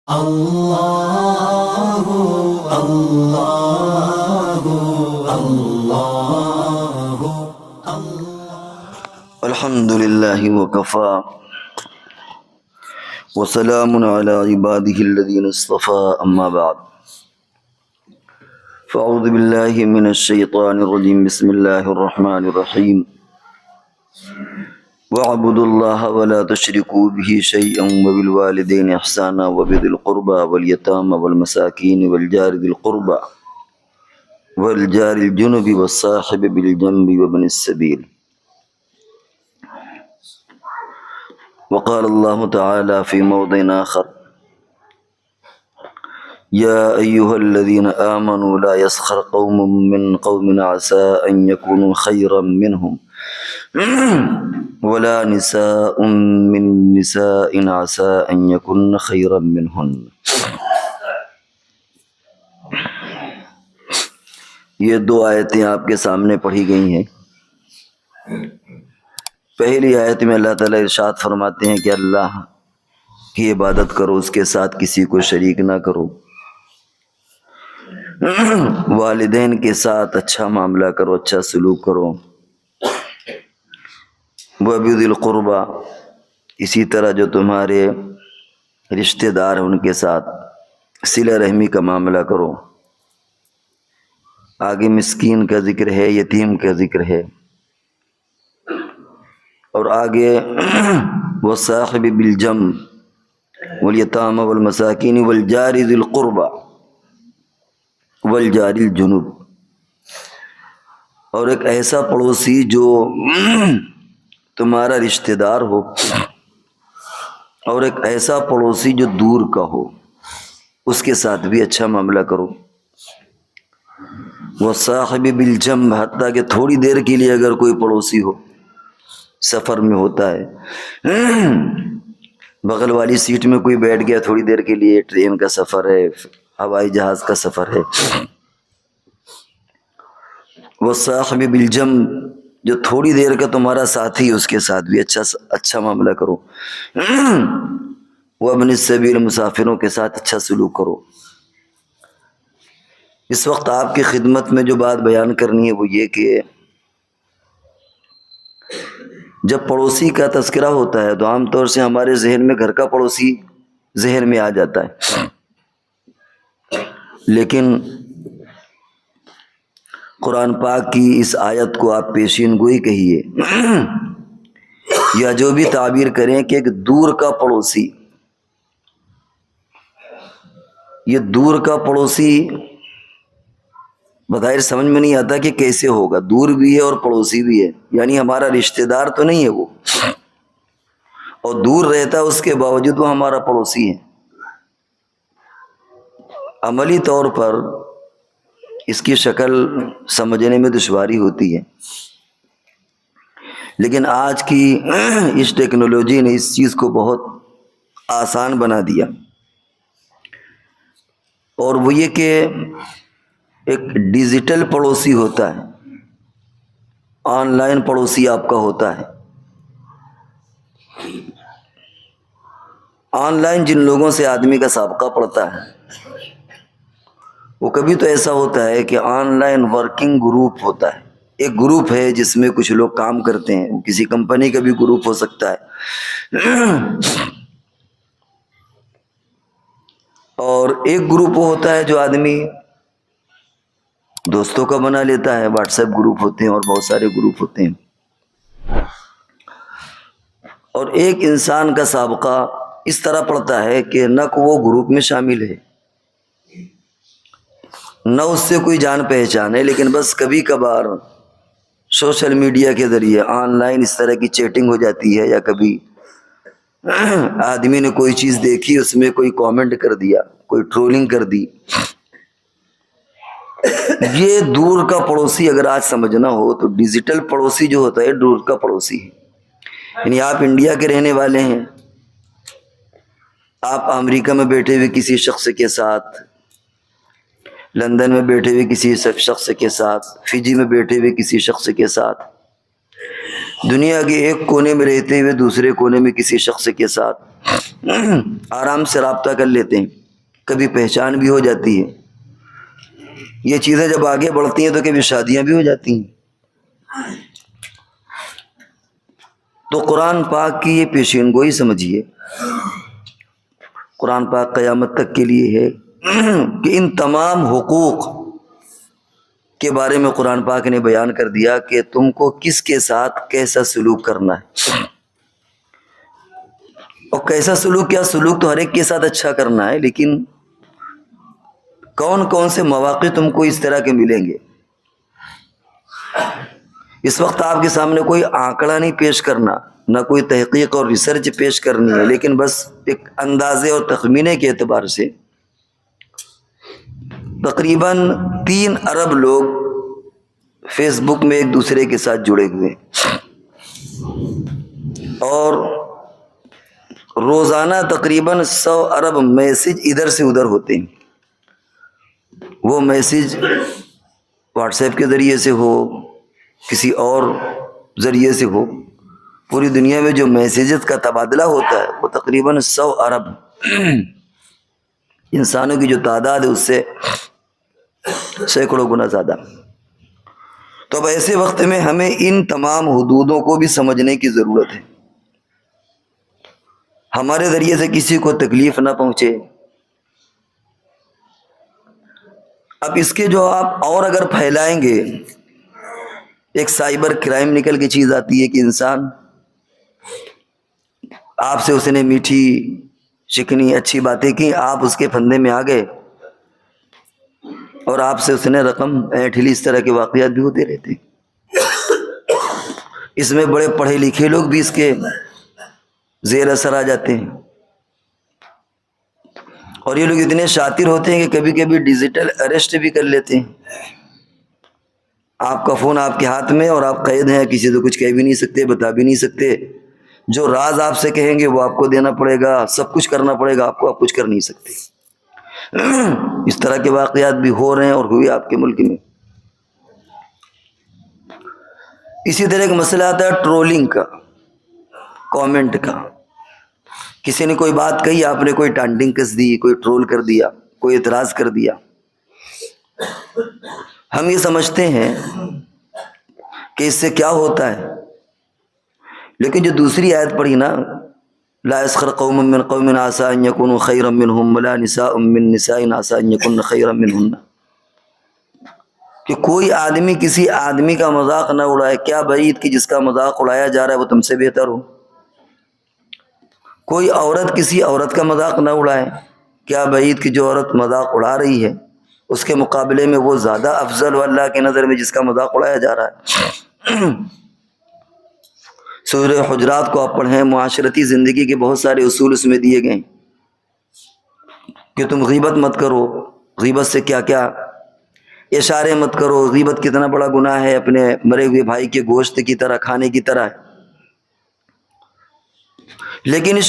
اللہ اللہ اللہ الحمد للہ وکفا وسلام علی عبادہ الذین اصطفى اما بعد فاعوذ باللہ من الشیطان الرجیم بسم اللہ الرحمن الرحیم وَاعْبُدُوا اللَّهَ وَلَا تُشْرِكُوا بِهِ شَيْئًا وَبِالْوَالِدَيْنِ إِحْسَانًا وَبِذِي الْقُرْبَى وَالْيَتَامَى وَالْمَسَاكِينِ وَالْجَارِ ذِي الْقُرْبَى وَالْجَارِ الْجُنُبِ وَالصَّاحِبِ بِالْجَنبِ وَابْنِ السَّبِيلِ. وقال الله تعالى في موضع آخر: يا أيها الذين آمنوا لا يسخر قوم من قوم عسى أن يكونوا خيرا منهم ولا نساء من نساء عسى أن يكن خيرا منهن. یہ دو آیتیں آپ کے سامنے پڑھی گئی ہیں. پہلی آیت میں اللہ تعالیٰ ارشاد فرماتے ہیں کہ اللہ کی عبادت کرو، اس کے ساتھ کسی کو شریک نہ کرو، والدین کے ساتھ اچھا معاملہ کرو، اچھا سلوک کرو، وَبِذِي الْقُرْبَى، اسی طرح جو تمہارے رشتہ دار ہیں ان کے ساتھ صلہ رحمی کا معاملہ کرو. آگے مسکین کا ذکر ہے، یتیم کا ذکر ہے، اور آگے وَالصَّاحِبِ بِالْجَنبِ وَالْيَتَامَى وَالْمَسَاكِينِ وَالْجَارِ ذِي الْقُرْبَى وَالْجَارِ الْجُنُبِ، اور ایک ایسا پڑوسی جو تمہارا رشتہ دار ہو، اور ایک ایسا پڑوسی جو دور کا ہو، اس کے ساتھ بھی اچھا معاملہ کرو. وَالصَّاحِبِ بِالْجَنبِ، حتیٰ کہ تھوڑی دیر کے لیے اگر کوئی پڑوسی ہو، سفر میں ہوتا ہے، بغل والی سیٹ میں کوئی بیٹھ گیا تھوڑی دیر کے لیے، ٹرین کا سفر ہے، ہوائی جہاز کا سفر ہے. وَالصَّاحِبِ بِالْجَنبِ، جو تھوڑی دیر کا تمہارا ساتھی، اس کے ساتھ بھی اچھا معاملہ کرو. وَابْنِ السَّبِيلِ، مسافروں کے ساتھ اچھا سلوک کرو. اس وقت آپ کی خدمت میں جو بات بیان کرنی ہے وہ یہ کہ جب پڑوسی کا تذکرہ ہوتا ہے تو عام طور سے ہمارے ذہن میں گھر کا پڑوسی ذہن میں آ جاتا ہے، لیکن قرآن پاک کی اس آیت کو آپ پیشین گوئی کہیے یا جو بھی تعبیر کریں کہ ایک دور کا پڑوسی، یہ دور کا پڑوسی بظاہر سمجھ میں نہیں آتا کہ کیسے ہوگا، دور بھی ہے اور پڑوسی بھی ہے، یعنی ہمارا رشتہ دار تو نہیں ہے وہ، اور دور رہتا ہے اس کے باوجود وہ ہمارا پڑوسی ہے. عملی طور پر اس کی شکل سمجھنے میں دشواری ہوتی ہے، لیکن آج کی اس ٹیکنالوجی نے اس چیز کو بہت آسان بنا دیا، اور وہ یہ کہ ایک ڈیجیٹل پڑوسی ہوتا ہے، آن لائن پڑوسی آپ کا ہوتا ہے. آن لائن جن لوگوں سے آدمی کا سابقہ پڑتا ہے، وہ کبھی تو ایسا ہوتا ہے کہ آن لائن ورکنگ گروپ ہوتا ہے، ایک گروپ ہے جس میں کچھ لوگ کام کرتے ہیں، وہ کسی کمپنی کا بھی گروپ ہو سکتا ہے، اور ایک گروپ وہ ہوتا ہے جو آدمی دوستوں کا بنا لیتا ہے، واٹس ایپ گروپ ہوتے ہیں اور بہت سارے گروپ ہوتے ہیں. اور ایک انسان کا سابقہ اس طرح پڑتا ہے کہ نہ وہ گروپ میں شامل ہے، نہ اس سے کوئی جان پہچان ہے، لیکن بس کبھی کبھار سوشل میڈیا کے ذریعے آن لائن اس طرح کی چیٹنگ ہو جاتی ہے، یا کبھی آدمی نے کوئی چیز دیکھی اس میں کوئی کامنٹ کر دیا، کوئی ٹرولنگ کر دی. یہ دور کا پڑوسی اگر آج سمجھنا ہو تو ڈیجیٹل پڑوسی جو ہوتا ہے دور کا پڑوسی ہے. یعنی آپ انڈیا کے رہنے والے ہیں، آپ امریکہ میں بیٹھے ہوئے کسی شخص کے ساتھ، لندن میں بیٹھے ہوئے کسی شخص کے ساتھ، فجی میں بیٹھے ہوئے کسی شخص کے ساتھ، دنیا کے ایک کونے میں رہتے ہوئے دوسرے کونے میں کسی شخص کے ساتھ، آرام سے رابطہ کر لیتے ہیں، کبھی پہچان بھی ہو جاتی ہے۔ یہ چیزیں جب آگے بڑھتی ہیں تو کبھی شادیاں بھی ہو جاتی ہیں۔ تو قرآن پاک کی یہ پیشین گوئی سمجھیے، قرآن پاک قیامت تک کے لیے ہے کہ ان تمام حقوق کے بارے میں قرآن پاک نے بیان کر دیا کہ تم کو کس کے ساتھ کیسا سلوک کرنا ہے، اور کیسا سلوک، کیا سلوک تو ہر ایک کے ساتھ اچھا کرنا ہے، لیکن کون کون سے مواقع تم کو اس طرح کے ملیں گے۔ اس وقت آپ کے سامنے کوئی آنکڑا نہیں پیش کرنا، نہ کوئی تحقیق اور ریسرچ پیش کرنی ہے، لیکن بس ایک اندازے اور تخمینے کے اعتبار سے تقریباً 3 ارب لوگ فیس بک میں ایک دوسرے کے ساتھ جڑے ہوئے ہیں، اور روزانہ تقریباً 100 ارب میسج ادھر سے ادھر ہوتے ہیں۔ وہ میسج واٹس ایپ کے ذریعے سے ہو، کسی اور ذریعے سے ہو، پوری دنیا میں جو میسیجز کا تبادلہ ہوتا ہے وہ تقریباً 100 ارب انسانوں کی جو تعداد ہے اس سے سینکڑوں گنا زیادہ۔ تو اب ایسے وقت میں ہمیں ان تمام حدودوں کو بھی سمجھنے کی ضرورت ہے، ہمارے ذریعے سے کسی کو تکلیف نہ پہنچے۔ اب اس کے جو آپ اور اگر پھیلائیں گے، ایک سائبر کرائم نکل کے چیز آتی ہے کہ انسان آپ سے، اس نے میٹھی چکنی اچھی باتیں کی، آپ اس کے پھندے میں آ گئے اور آپ سے اس نے رقم اینٹھ لی، اس طرح کے واقعات بھی ہوتے رہتے ہیں۔ اس میں بڑے پڑھے لکھے لوگ بھی اس کے زیر اثر آ جاتے ہیں، اور یہ لوگ اتنے شاطر ہوتے ہیں کہ کبھی کبھی ڈیجیٹل اریسٹ بھی کر لیتے ہیں۔ آپ کا فون آپ کے ہاتھ میں اور آپ قید ہیں، کسی سے کچھ کہہ بھی نہیں سکتے، بتا بھی نہیں سکتے، جو راز آپ سے کہیں گے وہ آپ کو دینا پڑے گا، سب کچھ کرنا پڑے گا، آپ کچھ کر نہیں سکتے۔ اس طرح کے واقعات بھی ہو رہے ہیں اور ہوئے آپ کے ملک میں۔ اسی طرح ایک مسئلہ آتا ہے ٹرولنگ کا، کامنٹ کا۔ کسی نے کوئی بات کہی، آپ نے کوئی ٹانٹنگ کس دی، کوئی ٹرول کر دیا، کوئی اعتراض کر دیا۔ ہم یہ سمجھتے ہیں کہ اس سے کیا ہوتا ہے، لیکن جو دوسری آیت پڑھی نا، لا يسخر قوم من قوم عسى ان يكونوا خيرا منهم ولا نساء من نساء عسى ان يكن خيرا منهن، کہ کوئی آدمی کسی آدمی کا مذاق نہ اڑائے، کیا بعید کہ جس کا مذاق اڑایا جا رہا ہے وہ تم سے بہتر ہو۔ کوئی عورت کسی عورت کا مذاق نہ اڑائے، کیا بعید کہ جو عورت مذاق اڑا رہی ہے اس کے مقابلے میں وہ زیادہ افضل ہو اللہ کے نظر میں جس کا مذاق اڑایا جا رہا ہے۔ سورہ حجرات کو آپ پڑھیں، معاشرتی زندگی کے بہت سارے اصول اس میں دیے گئے کہ تم غیبت مت کرو، غیبت سے کیا کیا، اشارے مت کرو، غیبت کتنا بڑا گناہ ہے، اپنے مرے ہوئے بھائی کے گوشت کی طرح، کھانے کی طرح ہے۔ لیکن اس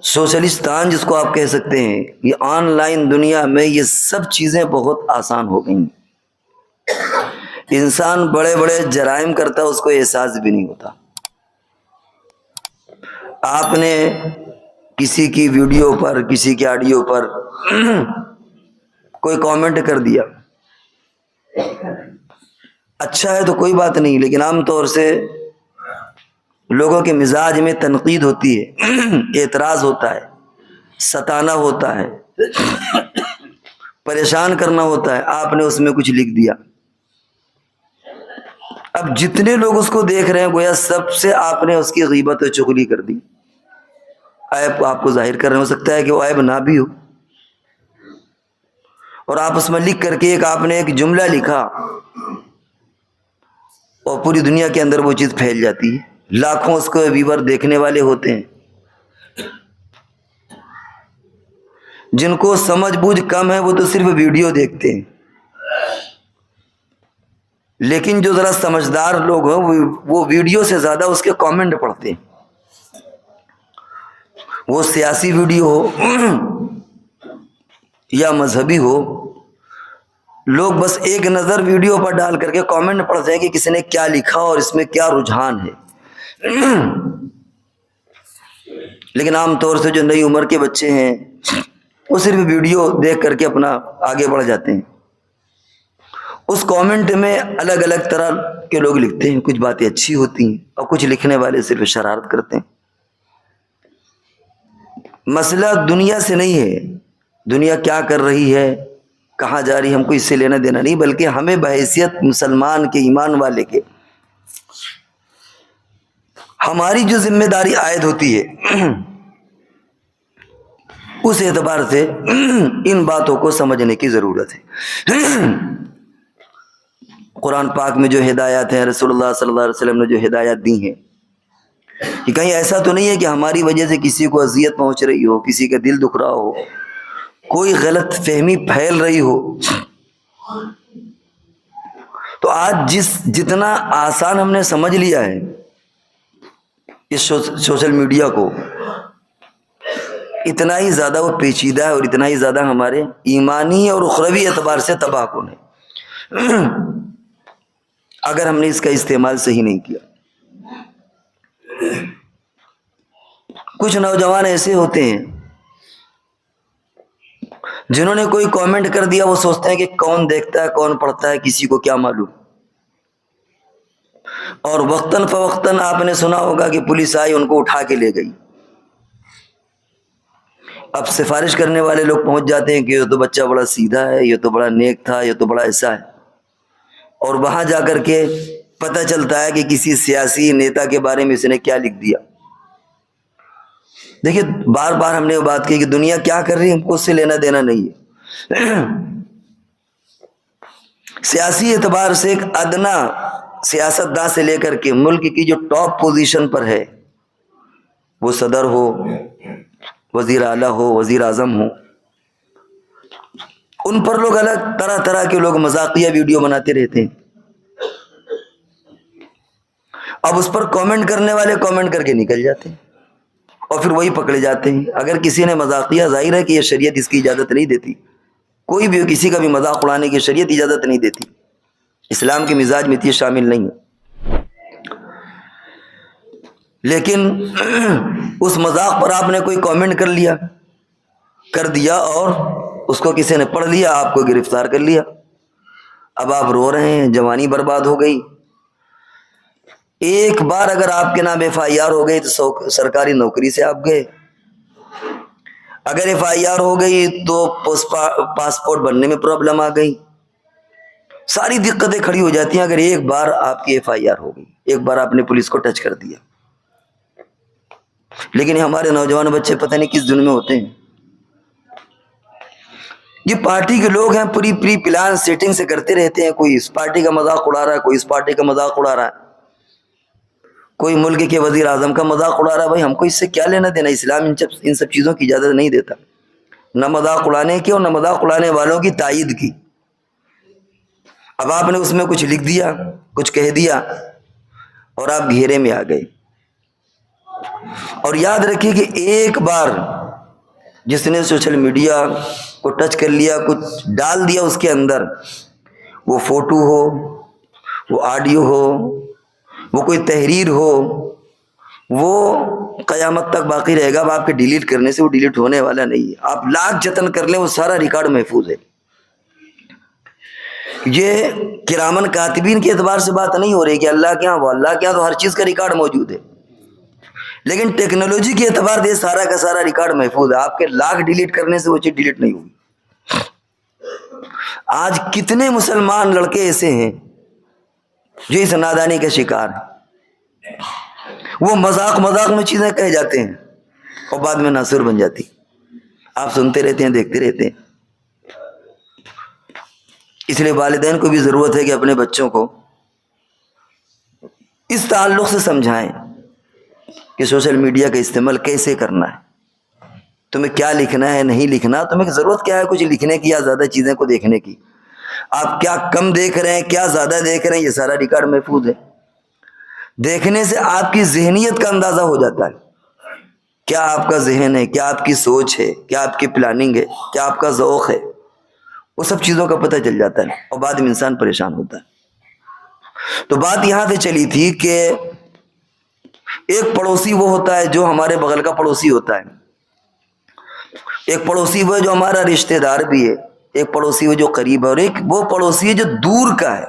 سوشلستان جس کو آپ کہہ سکتے ہیں، یہ آن لائن دنیا میں یہ سب چیزیں بہت آسان ہو گئیں۔ انسان بڑے بڑے جرائم کرتا، اس کو احساس بھی نہیں ہوتا۔ آپ نے کسی کی ویڈیو پر، کسی کے آڈیو پر کوئی کامنٹ کر دیا، اچھا ہے تو کوئی بات نہیں، لیکن عام طور سے لوگوں کے مزاج میں تنقید ہوتی ہے، اعتراض ہوتا ہے، ستانا ہوتا ہے، پریشان کرنا ہوتا ہے۔ آپ نے اس میں کچھ لکھ دیا، اب جتنے لوگ اس کو دیکھ رہے ہیں گویا سب سے آپ نے اس کی غیبت و چغلی کر دی، عیب کو آپ کو ظاہر کر رہے ہیں۔ ہو سکتا ہے کہ وہ عیب نہ بھی ہو، اور آپ اس میں لکھ کر کے آپ نے ایک جملہ لکھا اور پوری دنیا کے اندر وہ چیز پھیل جاتی ہے، لاکھوں اس کو ویور دیکھنے والے ہوتے ہیں۔ جن کو سمجھ بوجھ کم ہے وہ تو صرف ویڈیو دیکھتے ہیں، لیکن جو ذرا سمجھدار لوگ ہیں وہ ویڈیو سے زیادہ اس کے کامنٹ پڑھتے ہیں۔ وہ سیاسی ویڈیو ہو یا مذہبی ہو، لوگ بس ایک نظر ویڈیو پر ڈال کر کے کامنٹ پڑھتے ہیں کہ کسی نے کیا لکھا اور اس میں کیا رجحان ہے۔ لیکن عام طور سے جو نئی عمر کے بچے ہیں وہ صرف ویڈیو دیکھ کر کے اپنا آگے بڑھ جاتے ہیں. اس کامنٹ میں الگ الگ طرح کے لوگ لکھتے ہیں، کچھ باتیں اچھی ہوتی ہیں اور کچھ لکھنے والے صرف شرارت کرتے ہیں. مسئلہ دنیا سے نہیں ہے، دنیا کیا کر رہی ہے، کہاں جا رہی ہے، ہم کو اس سے لینا دینا نہیں، بلکہ ہمیں بحیثیت مسلمان کے، ایمان والے کے، ہماری جو ذمہ داری عائد ہوتی ہے اس اعتبار سے ان باتوں کو سمجھنے کی ضرورت ہے. قرآن پاک میں جو ہدایات ہیں، رسول اللہ صلی اللہ علیہ وسلم نے جو ہدایات دی ہیں، کہ کہیں ایسا تو نہیں ہے کہ ہماری وجہ سے کسی کو اذیت پہنچ رہی ہو، کسی کا دل دکھ رہا ہو، کوئی غلط فہمی پھیل رہی ہو. تو آج جتنا آسان ہم نے سمجھ لیا ہے اس سوشل میڈیا کو، اتنا ہی زیادہ وہ پیچیدہ ہے اور اتنا ہی زیادہ ہمارے ایمانی اور اخروی اعتبار سے تباہ کن ہے اگر ہم نے اس کا استعمال صحیح نہیں کیا. کچھ نوجوان ایسے ہوتے ہیں جنہوں نے کوئی کامنٹ کر دیا، وہ سوچتے ہیں کہ کون دیکھتا ہے، کون پڑھتا ہے، کسی کو کیا معلوم. اور وقتاً فوقتاً آپ نے سنا ہوگا کہ پولیس آئی، ان کو اٹھا کے لے گئی. اب سفارش کرنے والے لوگ پہنچ جاتے ہیں کہ یہ تو بچہ بڑا سیدھا ہے، یہ تو بڑا نیک تھا، یہ تو بڑا ایسا ہے. اور وہاں جا کر کے پتہ چلتا ہے کہ کسی سیاسی نیتا کے بارے میں اس نے کیا لکھ دیا. دیکھیے، بار بار ہم نے وہ بات کی کہ دنیا کیا کر رہی ہے ہم کو اس سے لینا دینا نہیں ہے. سیاسی اعتبار سے ایک ادنا سیاستداں سے لے کر کے ملک کی جو ٹاپ پوزیشن پر ہے، وہ صدر ہو، وزیر اعلیٰ ہو، وزیر اعظم ہو، ان پر لوگ الگ طرح طرح کے لوگ مذاقیہ ویڈیو بناتے رہتے ہیں. اب اس پر کامنٹ کرنے والے کامنٹ کر کے نکل جاتے ہیں اور پھر وہی پکڑے جاتے ہیں. اگر کسی نے مذاقیہ، ظاہر ہے کہ یہ شریعت اس کی اجازت نہیں دیتی، کوئی بھی کسی کا بھی مذاق اڑانے کی شریعت اجازت نہیں دیتی، اسلام کے مزاج میں یہ شامل نہیں ہے. لیکن اس مذاق پر آپ نے کوئی کامنٹ کر دیا اور اس کو کسی نے پڑھ لیا، آپ کو گرفتار کر لیا. اب آپ رو رہے ہیں، جوانی برباد ہو گئی. ایک بار اگر آپ کے نام FIR ہو گئی تو سرکاری نوکری سے آپ گئے. اگر FIR ہو گئی تو پاسپورٹ بننے میں پرابلم آ گئی، ساری دقتیں کھڑی ہو جاتی ہیں اگر ایک بار آپ کی FIR ہو گئی، ایک بار آپ نے پولیس کو ٹچ کر دیا. لیکن ہمارے نوجوان بچے پتہ نہیں کس دن میں ہوتے ہیں. یہ پارٹی کے لوگ ہیں، پوری پلان سیٹنگ سے کرتے رہتے ہیں. کوئی اس پارٹی کا مذاق اڑا رہا ہے، کوئی اس پارٹی کا مذاق اڑا رہا ہے، کوئی ملک کے وزیر اعظم کا مذاق اڑا رہا ہے. بھائی ہم کو اس سے کیا لینا دینا؟ اسلام ان سب چیزوں کی اجازت نہیں دیتا، نہ مذاق اڑانے کی اور نہ مذاق اڑانے والوں کی تائید کی. اب آپ نے اس میں کچھ لکھ دیا، کچھ کہہ دیا اور آپ گھیرے میں آ گئے. اور یاد رکھیے کہ ایک بار جس نے سوشل میڈیا کو ٹچ کر لیا، کچھ ڈال دیا اس کے اندر، وہ فوٹو ہو، وہ آڈیو ہو، وہ کوئی تحریر ہو، وہ قیامت تک باقی رہے گا. اب آپ کے ڈیلیٹ کرنے سے وہ ڈیلیٹ ہونے والا نہیں ہے. آپ لاکھ جتن کر لیں، وہ سارا ریکارڈ محفوظ ہے. یہ کرامن کاتبین کے اعتبار سے بات نہیں ہو رہی کہ اللہ کے ہاں، وہ اللہ کے ہاں تو ہر چیز کا ریکارڈ موجود ہے، لیکن ٹیکنالوجی کے اعتبار سے سارا کا سارا ریکارڈ محفوظ ہے. آپ کے لاکھ ڈیلیٹ کرنے سے وہ چیز ڈیلیٹ نہیں ہوگی. آج کتنے مسلمان لڑکے ایسے ہیں جو اس نادانی کا شکار ہیں. وہ مذاق میں چیزیں کہہ جاتے ہیں اور بعد میں ناصر بن جاتی. آپ سنتے رہتے ہیں، دیکھتے رہتے ہیں. اس لیے والدین کو بھی ضرورت ہے کہ اپنے بچوں کو اس تعلق سے سمجھائیں کہ سوشل میڈیا کا استعمال کیسے کرنا ہے، تمہیں کیا لکھنا ہے، نہیں لکھنا. تمہیں ضرورت کیا ہے کچھ لکھنے کی یا زیادہ چیزیں کو دیکھنے کی؟ آپ کیا کم دیکھ رہے ہیں، کیا زیادہ دیکھ رہے ہیں، یہ سارا ریکارڈ محفوظ ہے. دیکھنے سے آپ کی ذہنیت کا اندازہ ہو جاتا ہے، کیا آپ کا ذہن ہے، کیا آپ کی سوچ ہے، کیا آپ کی پلاننگ ہے، کیا آپ کا ذوق ہے. وہ سب چیزوں کا پتہ چل جاتا ہے اور بعد میں انسان پریشان ہوتا ہے. تو بات یہاں سے چلی تھی کہ ایک پڑوسی وہ ہوتا ہے جو ہمارے بغل کا پڑوسی ہوتا ہے، ایک پڑوسی وہ ہے جو ہمارا رشتہ دار بھی ہے، ایک پڑوسی وہ جو قریب ہے، اور ایک وہ پڑوسی ہے جو دور کا ہے،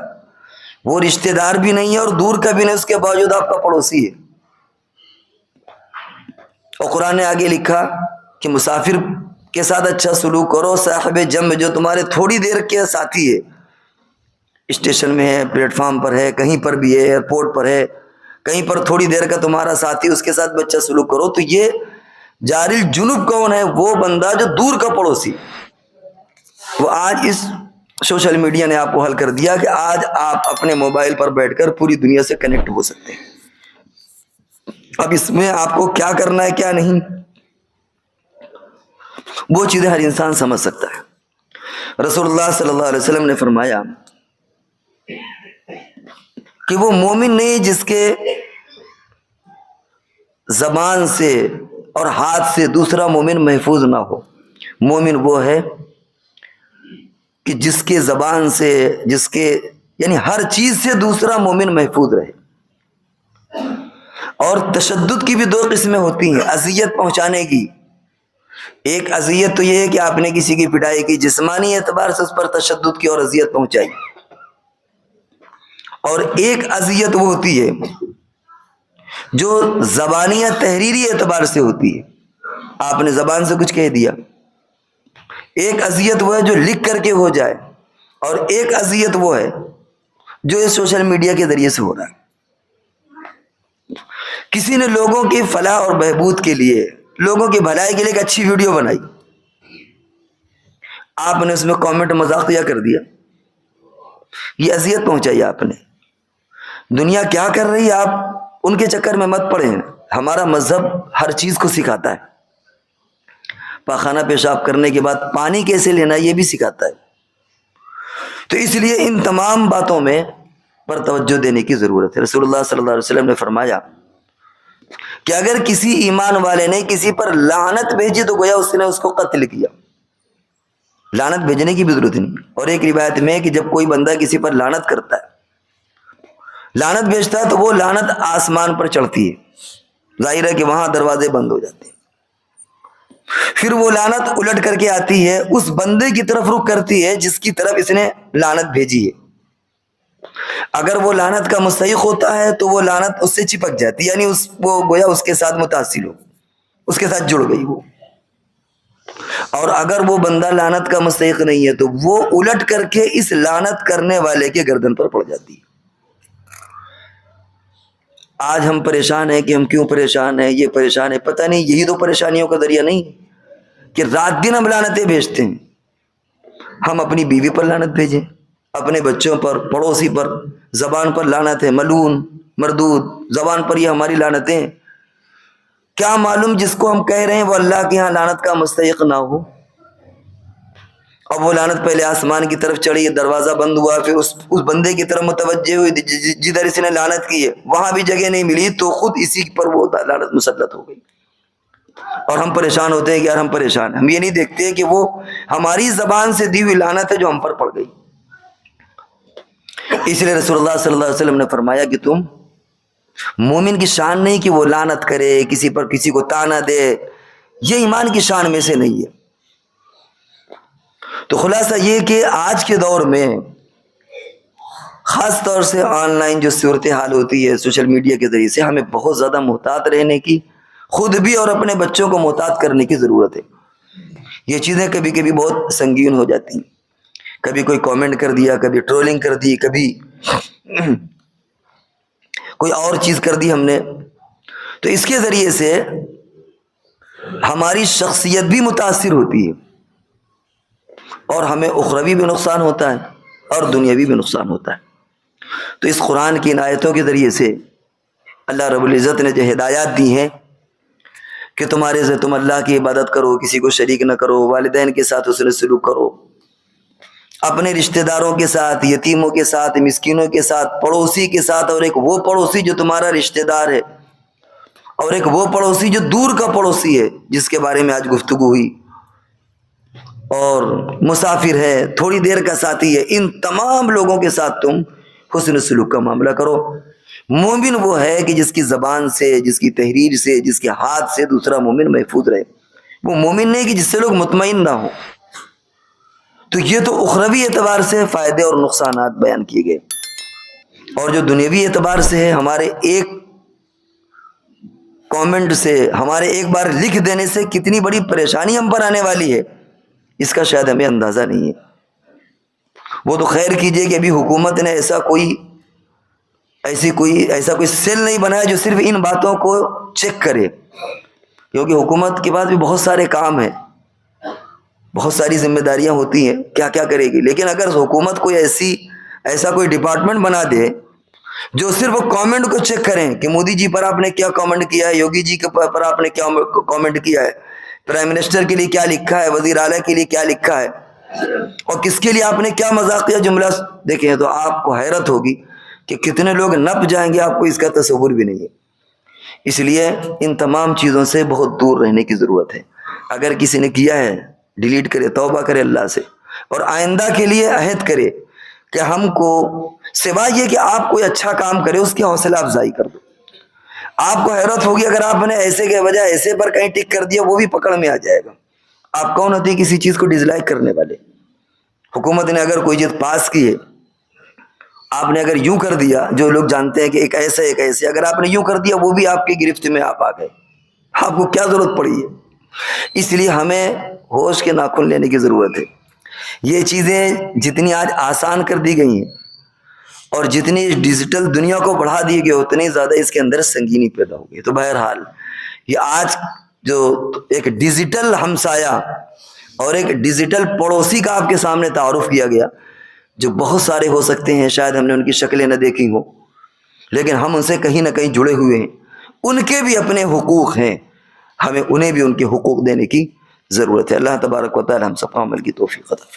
وہ رشتہ دار بھی نہیں ہے اور دور کا بھی نہیں، اس کے باوجود آپ کا پڑوسی ہے۔ اور قرآن نے آگے لکھا کہ مسافر کے ساتھ اچھا سلوک کرو، صاحب جنب جو تمہارے تھوڑی دیر کے ساتھی ہے، اسٹیشن میں ہے، پلیٹ فارم پر ہے، کہیں پر بھی ہے، ایئرپورٹ پر ہے، کہیں پر تھوڑی دیر کا تمہارا ساتھی، اس کے ساتھ اچھا سلوک کرو۔ تو یہ جاری الجنوب کون ہے؟ وہ بندہ جو دور کا پڑوسی۔ وہ آج اس سوشل میڈیا نے آپ کو حل کر دیا کہ آج آپ اپنے موبائل پر بیٹھ کر پوری دنیا سے کنیکٹ ہو سکتے ہیں۔ اب اس میں آپ کو کیا کرنا ہے کیا نہیں، وہ چیزیں ہر انسان سمجھ سکتا ہے۔ رسول اللہ صلی اللہ علیہ وسلم نے فرمایا کہ وہ مومن نہیں جس کے زبان سے اور ہاتھ سے دوسرا مومن محفوظ نہ ہو۔ مومن وہ ہے کہ جس کے زبان سے، جس کے یعنی ہر چیز سے دوسرا مومن محفوظ رہے۔ اور تشدد کی بھی دو قسمیں ہوتی ہیں، اذیت پہنچانے کی۔ ایک اذیت تو یہ ہے کہ آپ نے کسی کی پٹائی کی، جسمانی اعتبار سے اس پر تشدد کی اور اذیت پہنچائی، اور ایک اذیت وہ ہوتی ہے جو زبانی یا تحریری اعتبار سے ہوتی ہے، آپ نے زبان سے کچھ کہہ دیا۔ ایک اذیت وہ ہے جو لکھ کر کے ہو جائے، اور ایک اذیت وہ ہے جو اس سوشل میڈیا کے ذریعے سے ہو رہا ہے۔ کسی نے لوگوں کی فلاح اور بہبود کے لیے، لوگوں کی بھلائی کے لیے ایک اچھی ویڈیو بنائی، آپ نے اس میں کامنٹ مذاقیہ کر دیا، یہ اذیت پہنچائی آپ نے۔ دنیا کیا کر رہی ہے، آپ ان کے چکر میں مت پڑیں۔ ہمارا مذہب ہر چیز کو سکھاتا ہے، پاخانہ پیشاب کرنے کے بعد پانی کیسے لینا یہ بھی سکھاتا ہے۔ تو اس لیے ان تمام باتوں میں پر توجہ دینے کی ضرورت ہے۔ رسول اللہ صلی اللہ علیہ وسلم نے فرمایا کہ اگر کسی ایمان والے نے کسی پر لعنت بھیجی تو گویا اس نے اس کو قتل کیا، لعنت بھیجنے کی بھی ضرورت نہیں۔ اور ایک روایت میں کہ جب کوئی بندہ کسی پر لعنت کرتا ہے، لعنت بھیجتا ہے، تو وہ لعنت آسمان پر چڑھتی ہے، ظاہر ہے کہ وہاں دروازے بند ہو جاتے ہیں، پھر وہ لعنت الٹ کر کے آتی ہے، اس بندے کی طرف رخ کرتی ہے جس کی طرف اس نے لعنت بھیجی ہے۔ اگر وہ لعنت کا مستحق ہوتا ہے تو وہ لعنت اس سے چپک جاتی ہے، یعنی وہ گویا اس کے ساتھ متاثر ہو، اس کے ساتھ جڑ گئی وہ۔ اور اگر وہ بندہ لعنت کا مستحق نہیں ہے تو وہ الٹ کر کے اس لعنت کرنے والے کے گردن پر پڑ جاتی ہے۔ آج ہم پریشان ہیں کہ ہم کیوں پریشان ہیں، یہ پریشان ہے، پتہ نہیں یہی تو پریشانیوں کا ذریعہ نہیں کہ رات دن ہم لعنتیں بھیجتے ہیں۔ ہم اپنی بیوی پر لعنت بھیجیں، اپنے بچوں پر، پڑوسی پر، زبان پر لعنت ہے، ملعون، مردود، زبان پر یہ ہماری لعنتیں۔ کیا معلوم جس کو ہم کہہ رہے ہیں وہ اللہ کے ہاں لعنت کا مستحق نہ ہو، اور وہ لعنت پہلے آسمان کی طرف چڑھی، دروازہ بند ہوا، پھر اس بندے کی طرف متوجہ ہوئی جدھر اس نے لعنت کی ہے، وہاں بھی جگہ نہیں ملی تو خود اسی پر وہ لعنت مسلط ہو گئی۔ اور ہم پریشان ہوتے ہیں کہ یار ہم پریشان ہیں، ہم یہ نہیں دیکھتے کہ وہ ہماری زبان سے دی ہوئی لعنت ہے جو ہم پر پڑ گئی۔ اس لیے رسول اللہ صلی اللہ علیہ وسلم نے فرمایا کہ تم مومن کی شان نہیں کہ وہ لعنت کرے، کسی پر کسی کو طعنہ دے، یہ ایمان کی شان میں سے نہیں ہے۔ تو خلاصہ یہ کہ آج کے دور میں خاص طور سے آن لائن جو صورتحال ہوتی ہے سوشل میڈیا کے ذریعے سے، ہمیں بہت زیادہ محتاط رہنے کی، خود بھی اور اپنے بچوں کو محتاط کرنے کی ضرورت ہے۔ یہ چیزیں کبھی کبھی بہت سنگین ہو جاتی ہیں، کبھی کوئی کامنٹ کر دیا، کبھی ٹرولنگ کر دی، کبھی کوئی اور چیز کر دی ہم نے، تو اس کے ذریعے سے ہماری شخصیت بھی متاثر ہوتی ہے، اور ہمیں اخروی بھی نقصان ہوتا ہے اور دنیاوی بھی نقصان ہوتا ہے۔ تو اس قرآن کی ان آیتوں کے ذریعے سے اللہ رب العزت نے جو ہدایات دی ہیں کہ تم اللہ کی عبادت کرو، کسی کو شریک نہ کرو، والدین کے ساتھ حسن سلوک کرو، اپنے رشتہ داروں کے ساتھ، یتیموں کے ساتھ، مسکینوں کے ساتھ، پڑوسی کے ساتھ، اور ایک وہ پڑوسی جو تمہارا رشتہ دار ہے، اور ایک وہ پڑوسی جو دور کا پڑوسی ہے جس کے بارے میں آج گفتگو ہوئی، اور مسافر ہے، تھوڑی دیر کا ساتھی ہے، ان تمام لوگوں کے ساتھ تم حسن سلوک کا معاملہ کرو۔ مومن وہ ہے کہ جس کی زبان سے، جس کی تحریر سے، جس کے ہاتھ سے دوسرا مومن محفوظ رہے۔ وہ مومن نہیں کہ جس سے لوگ مطمئن نہ ہوں۔ تو یہ تو اخروی اعتبار سے فائدے اور نقصانات بیان کیے گئے، اور جو دنیوی اعتبار سے ہے، ہمارے ایک کامنٹ سے، ہمارے ایک بار لکھ دینے سے کتنی بڑی پریشانی ہم پر آنے والی ہے، اس کا شاید ہمیں اندازہ نہیں ہے۔ وہ تو خیر کیجئے کہ ابھی حکومت نے ایسا کوئی سیل نہیں بنایا جو صرف ان باتوں کو چیک کرے، کیونکہ حکومت کے پاس بھی بہت سارے کام ہیں، بہت ساری ذمہ داریاں ہوتی ہیں، کیا کیا کرے گی۔ لیکن اگر حکومت کوئی ایسا کوئی ڈپارٹمنٹ بنا دے جو صرف کامنٹ کو چیک کریں کہ مودی جی پر آپ نے کیا کامنٹ کیا ہے، یوگی جی پر آپ نے کیا کامنٹ کیا ہے، پرائم منسٹر کے لیے کیا لکھا ہے، وزیر اعلیٰ کے لیے کیا لکھا ہے، اور کس کے لیے آپ نے کیا مذاقیہ جملہ دیکھیں، تو آپ کو حیرت ہوگی کہ کتنے لوگ نپ جائیں گے، آپ کو اس کا تصور بھی نہیں ہے۔ اس لیے ان تمام چیزوں سے بہت دور رہنے کی ضرورت ہے۔ اگر کسی نے کیا ہے، ڈیلیٹ کرے، توبہ کرے اللہ سے، اور آئندہ کے لیے عہد کرے کہ ہم کو سوائے یہ کہ آپ کوئی اچھا کام کرے اس کی حوصلہ افزائی کر دو۔ آپ کو حیرت ہوگی اگر آپ نے ایسے کے بجائے ایسے پر کہیں ٹک کر دیا، وہ بھی پکڑ میں آ جائے گا۔ آپ کون ہوتے ہیں کسی چیز کو ڈس لائک کرنے والے؟ حکومت نے اگر کوئی چیز پاس کی ہے، آپ نے اگر یوں کر دیا، جو لوگ جانتے ہیں کہ ایک ایسے اگر آپ نے یوں کر دیا، وہ بھی آپ کی گرفت میں آپ آ گئے، آپ کو کیا ضرورت پڑی ہے؟ اس لیے ہمیں ہوش کے ناخن لینے کی ضرورت ہے۔ یہ چیزیں جتنی آج آسان کر دی گئی ہیں اور جتنی ڈیجیٹل دنیا کو بڑھا دی گئی، اتنی زیادہ اس کے اندر سنگینی پیدا ہو گئی۔ تو بہرحال یہ آج جو ایک ڈیجیٹل ہمسایہ اور ایک ڈیجیٹل پڑوسی کا آپ کے سامنے تعارف کیا گیا، جو بہت سارے ہو سکتے ہیں، شاید ہم نے ان کی شکلیں نہ دیکھی ہوں، لیکن ہم ان سے کہیں نہ کہیں جڑے ہوئے ہیں۔ ان کے بھی اپنے حقوق ہیں، ہمیں انہیں بھی ان کے حقوق دینے کی ضرورت ہے۔ اللہ تبارک و تعالی ہم سب کو عمل کی توفیق عطا فرمائے۔